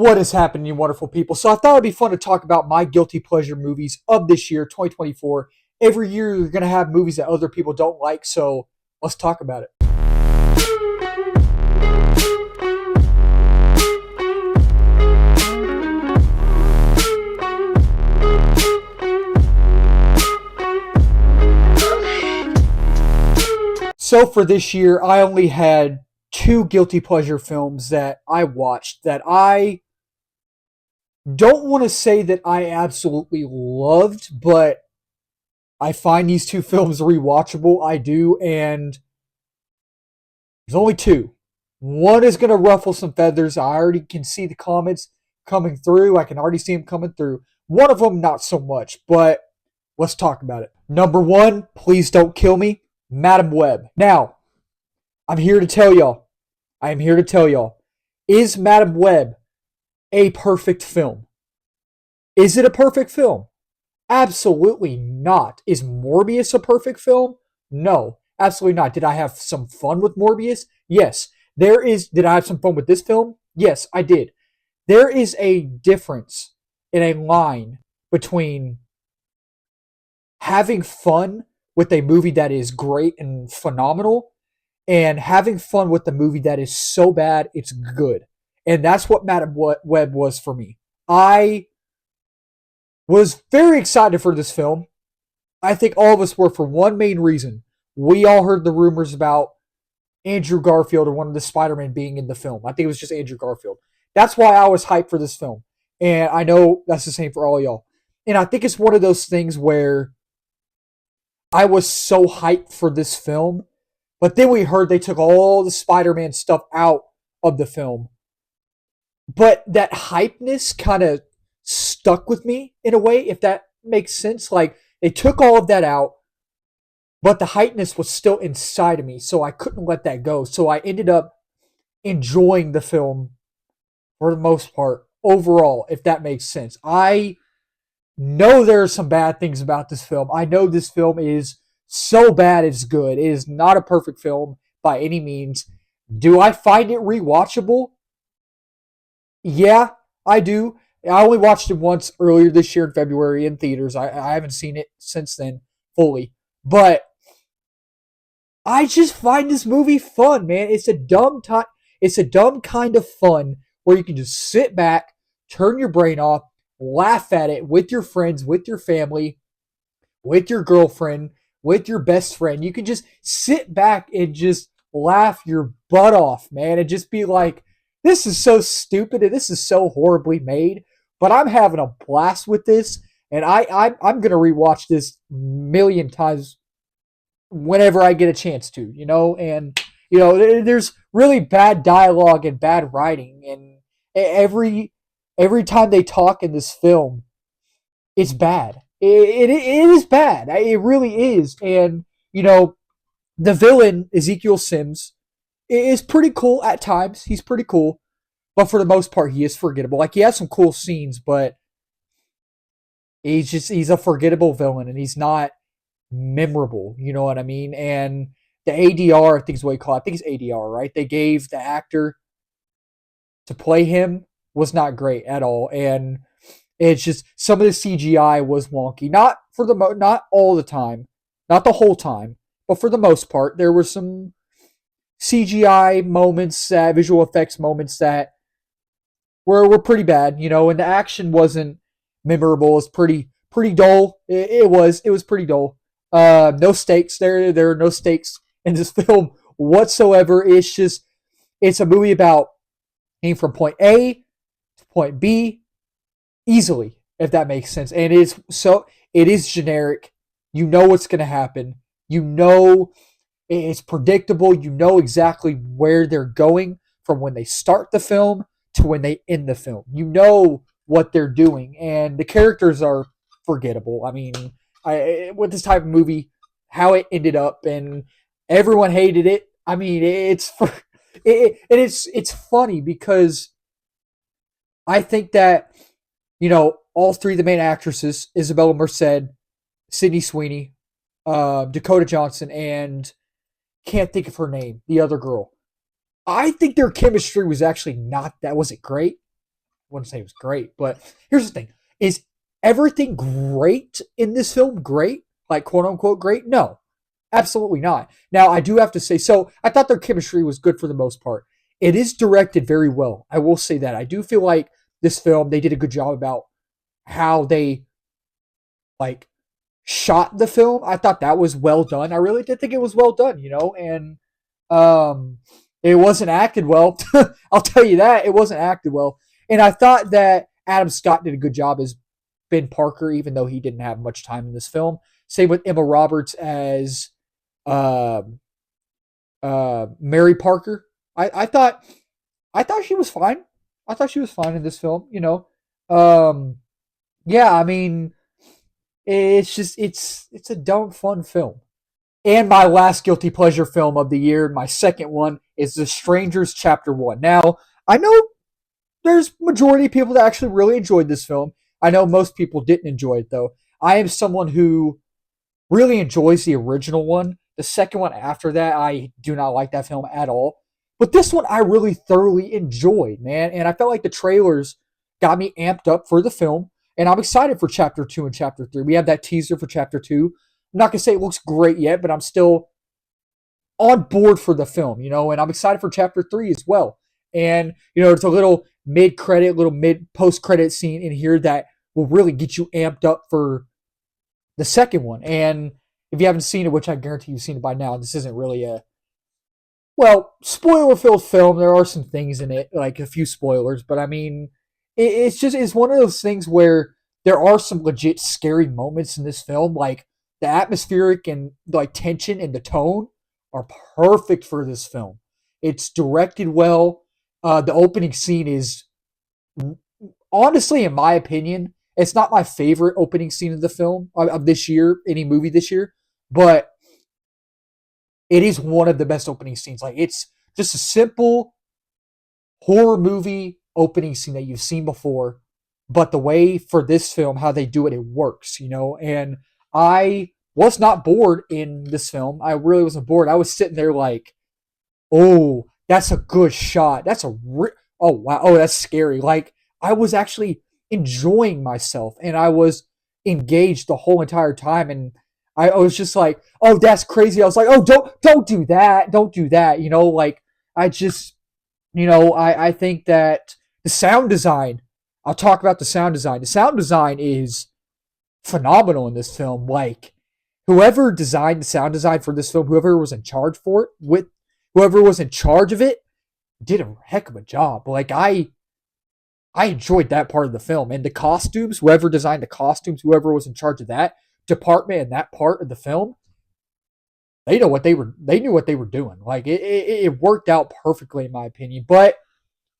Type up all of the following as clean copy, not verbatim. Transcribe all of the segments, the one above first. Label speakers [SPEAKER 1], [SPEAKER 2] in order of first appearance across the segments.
[SPEAKER 1] What is happening, you wonderful people? So I thought it'd be fun to talk about my guilty pleasure movies of this year, 2024. Every year you're going to have movies that other people don't like, so let's talk about it. So for this year, I only had two guilty pleasure films that I watched that I don't want to say that I absolutely loved, but I find these two films rewatchable. I do, and there's only two. One is going to ruffle some feathers. I already can see the comments coming through. I can already see them coming through. One of them, not so much, but let's talk about it. Number one, please don't kill me, Madam Web. Now, I'm here to tell y'all. I am here to tell y'all. Is Madam Web a perfect film? Is it a perfect film? Absolutely not. Is Morbius a perfect film? No, absolutely not. Did I have some fun with Morbius? Yes. Did I have some fun with this film? Yes, I did. There is a difference in a line between having fun with a movie that is great and phenomenal and having fun with a movie that is so bad it's good. And that's what Madam Web was for me. I was very excited for this film. I think all of us were for one main reason. We all heard the rumors about Andrew Garfield or one of the Spider-Man being in the film. I think it was just Andrew Garfield. That's why I was hyped for this film. And I know that's the same for all y'all. And I think it's one of those things where I was so hyped for this film, but then we heard they took all the Spider-Man stuff out of the film. But that hypeness kind of stuck with me in a way, if that makes sense. Like, they took all of that out, but the hypeness was still inside of me, so I couldn't let that go. So I ended up enjoying the film for the most part overall, if that makes sense. I know there are some bad things about this film. I know this film is so bad it's good. It is not a perfect film by any means. Do I find it rewatchable? Yeah, I do. I only watched it once earlier this year in February in theaters. I haven't seen it since then fully. But I just find this movie fun, man. It's a dumb kind of fun where you can just sit back, turn your brain off, laugh at it with your friends, with your family, with your girlfriend, with your best friend. You can just sit back and just laugh your butt off, man, and just be like, this is so stupid and this is so horribly made, but I'm having a blast with this, and I'm gonna rewatch this a million times whenever I get a chance to, and there's really bad dialogue and bad writing, and every time they talk in this film, it's bad. It is bad. It really is, and the villain Ezekiel Sims is pretty cool at times. He's pretty cool, but for the most part, he is forgettable. Like, he has some cool scenes, but he's a forgettable villain, and he's not memorable. You know what I mean? And the ADR, I think is what you call it. I think it's ADR, right? They gave the actor to play him was not great at all, and it's just some of the CGI was wonky. Not all the time, not the whole time, but for the most part, there were some CGI moments, visual effects moments that were pretty bad, and the action wasn't memorable. It was pretty dull. It was pretty dull. No stakes. There are no stakes in this film whatsoever. It's a movie about getting from point A to point B easily, if that makes sense. And it is generic. You know what's going to happen. You know it's predictable. You know exactly where they're going from when they start the film to when they end the film. You know what they're doing, and the characters are forgettable. I mean, with this type of movie, how it ended up, and everyone hated it. I mean, it's funny because I think that all three of the main actresses, Isabella Merced, Sydney Sweeney, Dakota Johnson, and can't think of her name, the other girl. I think their chemistry was actually not that wasn't great. wouldn't say it was great, but here's the thing: is everything great in this film great, like quote unquote great? No, absolutely not. Now I do have to say, so I thought their chemistry was good for the most part. It is directed very well. I will say that. I do feel like this film they did a good job about how they like shot the film. I thought that was well done. I really did think it was well done, and um it wasn't acted well. I'll tell you that. It wasn't acted well. And I thought that Adam Scott did a good job as Ben Parker, even though he didn't have much time in this film. Same with Emma Roberts as um Mary Parker. I thought she was fine. I thought she was fine in this film. Um yeah, I mean, it's just it's a dumb fun film. And my last guilty pleasure film of the year, my second one, is The Strangers Chapter 1. Now, I know there's majority of people that actually really enjoyed this film. I know most people didn't enjoy it though. I am someone who really enjoys the original one. The second one after that, I do not like that film at all. But this one I really thoroughly enjoyed, man. And I felt like the trailers got me amped up for the film. And I'm excited for chapter 2 and chapter 3. We have that teaser for chapter 2. I'm not going to say it looks great yet, but I'm still on board for the film, and I'm excited for chapter 3 as well. And, it's a little little mid post credit scene in here that will really get you amped up for the second one. And if you haven't seen it, which I guarantee you've seen it by now, this isn't really spoiler filled film. There are some things in it, like a few spoilers, but I mean, it's one of those things where there are some legit scary moments in this film. Like the atmospheric and like tension and the tone are perfect for this film. It's directed well. The opening scene is honestly, in my opinion, it's not my favorite opening scene of the film of this year, any movie this year, but it is one of the best opening scenes. Like it's just a simple horror movie opening scene that you've seen before, but the way for this film, how they do it, it works. And I was not bored in this film. I really wasn't bored. I was sitting there like, oh, that's a good shot. Oh wow, oh that's scary. Like I was actually enjoying myself and I was engaged the whole entire time. And I was just like, oh, that's crazy. I was like, oh, don't do that. Don't do that. Like I just I think that the sound design, I'll talk about the sound design. The sound design is phenomenal in this film. Like, whoever designed the sound design for this film, whoever was in charge for it, whoever was in charge of it, did a heck of a job. Like, I enjoyed that part of the film. And the costumes, whoever designed the costumes, whoever was in charge of that department and that part of the film, they knew what they were doing. Like it worked out perfectly in my opinion. But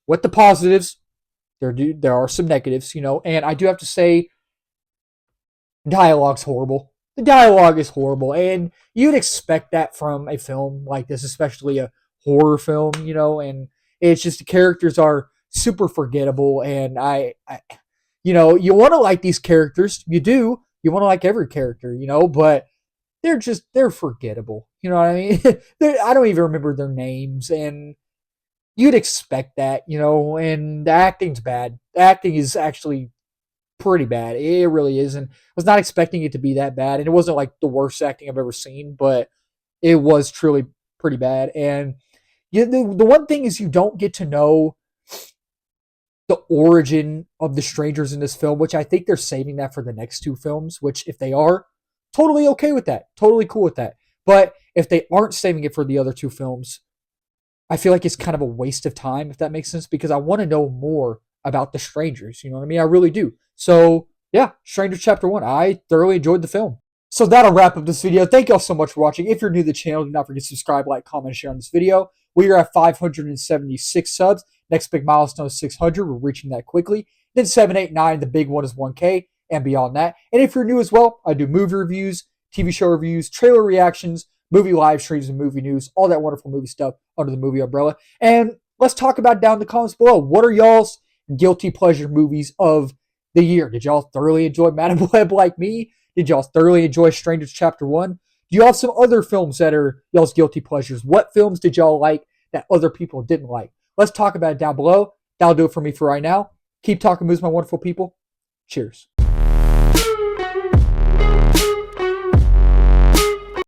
[SPEAKER 1] with the positives, there are some negatives, and I do have to say dialogue's horrible. The dialogue is horrible, and you'd expect that from a film like this, especially a horror film, and it's just the characters are super forgettable, and you want to like these characters, you do, you want to like every character, but they're forgettable. You know what I mean? I don't even remember their names, and you'd expect that, and the acting's bad. The acting is actually pretty bad. It really is, and I was not expecting it to be that bad. And it wasn't like the worst acting I've ever seen, but it was truly pretty bad. And the one thing is you don't get to know the origin of the strangers in this film, which I think they're saving that for the next two films, which if they are, totally okay with that. Totally cool with that. But if they aren't saving it for the other two films, I feel like it's kind of a waste of time, if that makes sense, because I want to know more about the strangers. You know what I mean? I really do. So, yeah, Strangers Chapter 1. I thoroughly enjoyed the film. So that'll wrap up this video. Thank y'all so much for watching. If you're new to the channel, do not forget to subscribe, like, comment, and share on this video. We are at 576 subs. Next big milestone is 600. We're reaching that quickly. Then 789, the big one is 1K and beyond that. And if you're new as well, I do movie reviews, TV show reviews, trailer reactions, movie live streams, and movie news, all that wonderful movie stuff under the movie umbrella. And let's talk about down in the comments below. What are y'all's guilty pleasure movies of the year? Did y'all thoroughly enjoy Madam Web like me? Did y'all thoroughly enjoy Strangers Chapter 1? Do you have some other films that are y'all's guilty pleasures? What films did y'all like that other people didn't like? Let's talk about it down below. That'll do it for me for right now. Keep talking movies, my wonderful people. Cheers.